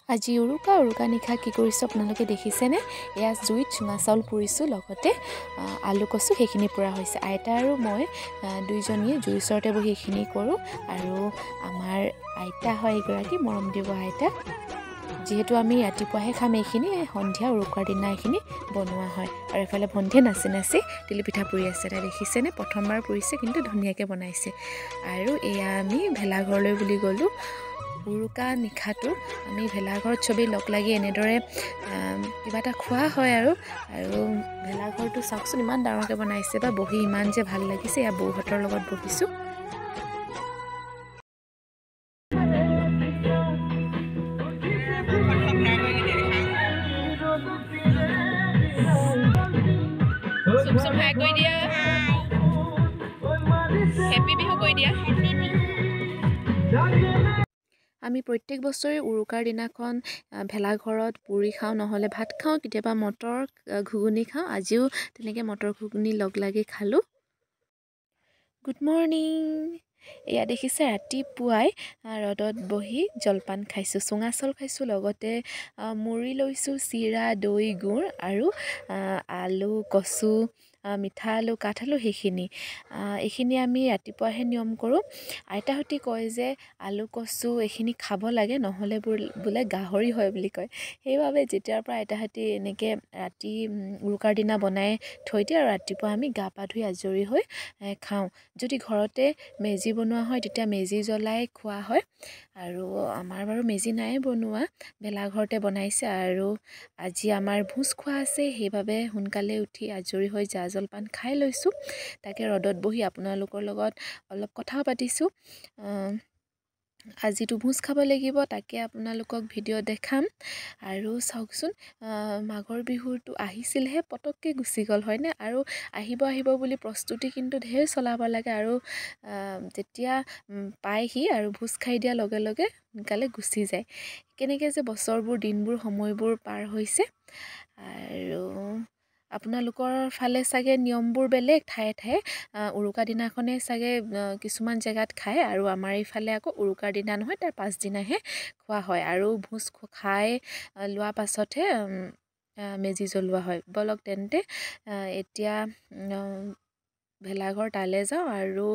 আজি উৰুকা নিশা কি কৰিছোঁ আপোনালোকে দেখিছেনে? এয়া জুইত চুঙা চাউল পুৰিছোঁ, লগতে আলু কচু সেইখিনি পুৰা হৈছে। আইতা আৰু মই দুইজনীয়ে জুইৰ ওচৰতে বহি সেইখিনি কৰোঁ। আৰু আমাৰ আইতা হয় এগৰাকী মৰম দিব আইতা। যিহেতু আমি ৰাতিপুৱাহে খাম এইখিনি, সন্ধিয়া উৰুকাৰ দিনা এইখিনি বনোৱা হয়। আৰু এফালে ভণ্টিয়ে নাচি তিলপিঠা পুৰি আছে। তাই দেখিছেনে? প্ৰথমবাৰ পুৰিছে, কিন্তু ধুনীয়াকৈ বনাইছে। আৰু এয়া আমি ভেলাঘৰলৈ বুলি গ'লোঁ। উৰুকা নিশাটো আমি ভেলাঘৰত চবেই লগ লাগি এনেদৰে কিবা এটা খোৱা হয়। আৰু ভেলাঘৰটো চাওকচোন ইমান ডাঙৰকৈ বনাইছে, বা বহি ইমান যে ভাল লাগিছে। এয়া বৌহঁতৰ লগত বহিছোঁ। আমি প্ৰত্যেক বছৰে উৰুকাৰ দিনাখন ভেলাঘৰত পুৰি খাওঁ, নহ'লে ভাত খাওঁ, কেতিয়াবা মটৰ ঘুগুনি খাওঁ। আজিও তেনেকৈ মটৰ ঘুগুনি লগ লাগি খালোঁ। Good morning. এয়া দেখিছে ৰাতিপুৱাই ৰ'দত বহি জলপান খাইছোঁ, চুঙা চাউল খাইছোঁ, লগতে মুড়ি লৈছোঁ, চিৰা, দৈ, গুড় আৰু আলু, কচু, মিঠা আলু, কাঠ আলু এইখিনি আমি ৰাতিপুৱাহে নিয়ম কৰোঁ। আইতাহঁতে কয় যে আলু কচু এইখিনি খাব লাগে, নহ'লে বোলে গাহৰি হয় বুলি কয়। সেইবাবে যেতিয়াৰ পৰা আইতাহঁতে এনেকৈ ৰাতি উৰুকাৰ দিনা বনাই থৈ দিয়ে, আৰু ৰাতিপুৱা আমি গা পা ধুই আজৰি হৈ খাওঁ। যদি ঘৰতে মেজি বনোৱা হয় তেতিয়া মেজি জ্বলাই খোৱা হয়। আৰু আমাৰ বাৰু মেজি নাই বনোৱা, ভেলাঘৰতে বনাইছে। আৰু আজি আমাৰ ভোজ খোৱা আছে, সেইবাবে সোনকালে উঠি আজৰি হৈ জা জলপান খাই লৈছোঁ। তাকে ৰ'দত বহি আপোনালোকৰ লগত অলপ কথাও পাতিছোঁ। আজিতো ভোজ খাব লাগিব, তাকে আপোনালোকক ভিডিঅ' দেখাম। আৰু চাওকচোন, মাঘৰ বিহুটো আহিছিলহে, পটককৈ গুচি গ'ল হয়নে? আৰু আহিব বুলি প্ৰস্তুতি কিন্তু ঢেৰ চলাব লাগে। আৰু যেতিয়া পায়হি আৰু ভোজ খাই দিয়াৰ লগে লগে সোনকালে গুচি যায়। কেনেকৈ যে বছৰবোৰ, দিনবোৰ, সময়বোৰ পাৰ হৈছে। আৰু আপোনালোকৰ ফালে চাগে নিয়মবোৰ বেলেগ, ঠায়ে ঠায়ে উৰুকা দিনাখনে চাগে কিছুমান জেগাত খায়, আৰু আমাৰ এইফালে আকৌ উৰুকাৰ দিনা নহয়, তাৰ পাছদিনাহে খোৱা হয়। আৰু ভোজ খাই লোৱা পাছতহে মেজি জ্বলোৱা হয়। ব'লক তেন্তে এতিয়া ভেলাঘৰ তালৈ যাওঁ আৰু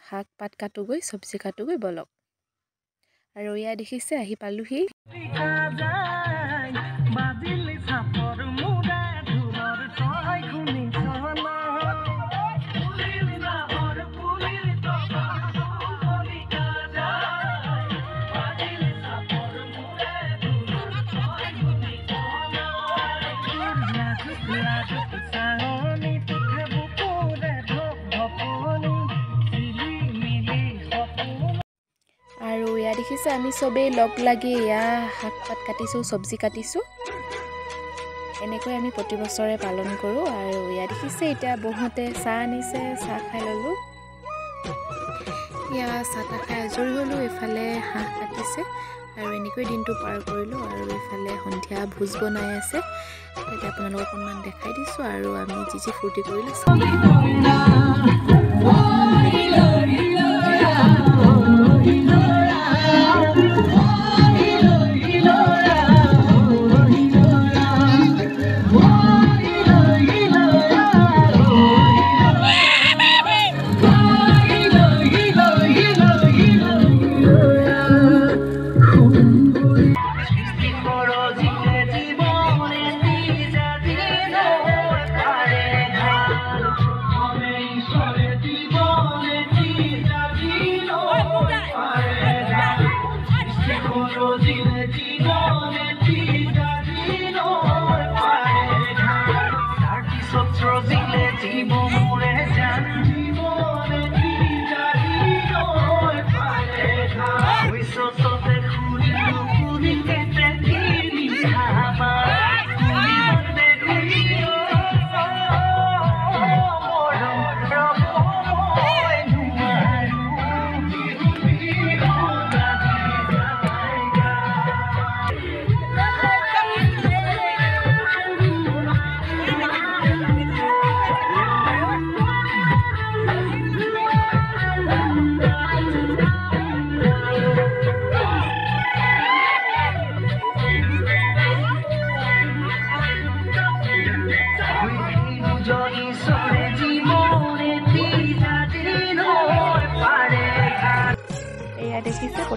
শাক পাত কাটোগৈ, চব্জি কাটোগৈ, ব'লক। আৰু এয়া দেখিছে আহি পালোহি। আৰু এয়া দেখিছে আমি চবেই লগ লাগি এয়া শাক পাত কাটিছোঁ, চব্জি কাটিছোঁ। এনেকৈ আমি প্ৰতি বছৰে পালন কৰোঁ। আৰু এয়া দেখিছে এতিয়া বৌহঁতে চাহ আনিছে, চাহ খাই ল'লোঁ। এয়া চাহ তাহ খাই আজৰি হ'লোঁ। এইফালে হাঁহ কাটিছে, আৰু এনেকৈ দিনটো পাৰ কৰিলোঁ। আৰু এইফালে সন্ধিয়া ভোজ বনাই আছে, তাকে আপোনালোকক অকণমান দেখাই দিছোঁ। আৰু আমি যি ফূৰ্তি কৰিলোঁ।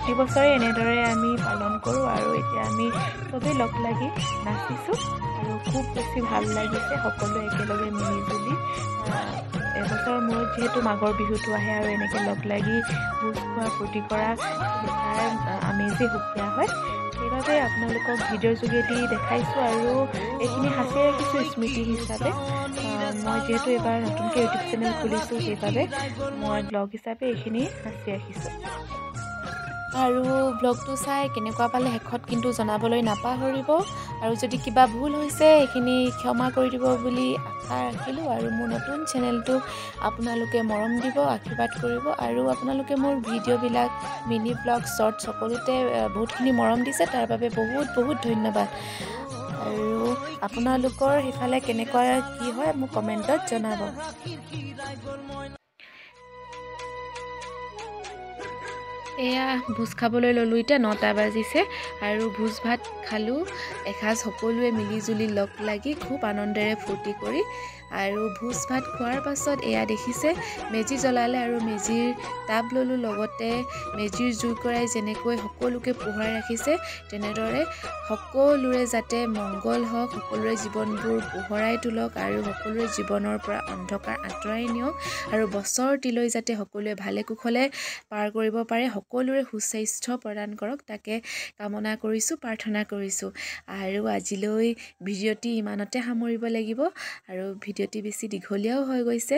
প্ৰতি বছৰে এনেদৰে আমি পালন কৰোঁ আৰু এতিয়া আমি চবেই লগ লাগি নাচিছোঁ আৰু খুব বেছি ভাল লাগিছে সকলোৱে একেলগে মিলিজুলি এবছৰৰ মূৰত যিহেতু মাঘৰ বিহুটো আহে আৰু এনেকৈ লগ লাগি ভোজ খোৱা ফূৰ্তি কৰা তাৰ আমেজেই সুকীয়া হয় সেইবাবে আপোনালোকক ভিডিঅ'ৰ যোগেদি দেখাইছোঁ আৰু এইখিনি সাঁচি ৰাখিছোঁ স্মৃতি হিচাপে মই যিহেতু এইবাৰ নতুনকৈ ইউটিউব চেনেল খুলিছোঁ সেইবাবে মই ব্লগ হিচাপে এইখিনি সাঁচি ৰাখিছোঁ আৰু ব্লগটো চাই কেনেকুৱা পালে শেষত কিন্তু জনাবলৈ নাপাহৰিব আৰু যদি কিবা ভুল হৈছে এইখিনি ক্ষমা কৰি দিব বুলি আশা ৰাখিলোঁ আৰু মোৰ নতুন চেনেলটোক আপোনালোকে মৰম দিব আশীৰ্বাদ কৰিব আৰু আপোনালোকে মোৰ ভিডিঅ'বিলাক মিনি ব্লগ শ্বৰ্ট সকলোতে বহুতখিনি মৰম দিছে তাৰ বাবে বহুত বহুত ধন্যবাদ আৰু আপোনালোকৰ সেইফালে কেনেকুৱা কি হয় মোক কমেণ্টত জনাব এয়া ভোজ খাবলৈ ল'লোঁ এতিয়া 9টা বাজিছে আৰু ভোজ ভাত খালোঁ এসাঁজ সকলোৱে মিলিজুলি লগ লাগি খুব আনন্দেৰে ফূৰ্তি কৰি আৰু ভোজ ভাত খোৱাৰ পাছত এয়া দেখিছে মেজি জ্বলালে আৰু মেজিৰ তাপ ল'লোঁ লগতে মেজিৰ জুইকুৰাই যেনেকৈ সকলোকে পোহৰাই ৰাখিছে তেনেদৰে সকলোৰে যাতে মংগল হওক সকলোৰে জীৱনবোৰ পোহৰাই তোলক আৰু সকলোৰে জীৱনৰ পৰা অন্ধকাৰ আঁতৰাই নিয়ক আৰু বছৰটিলৈ যাতে সকলোৱে ভালে কুশলে পাৰ কৰিব পাৰে সকলোৰে সুস্বাস্থ্য প্ৰদান কৰক তাকে কামনা কৰিছোঁ প্ৰাৰ্থনা কৰিছোঁ আৰু আজিলৈ ভিডিঅ'টি ইমানতে সামৰিব লাগিব আৰু ভিডিঅ'টি বেছি দীঘলীয়াও হৈ গৈছে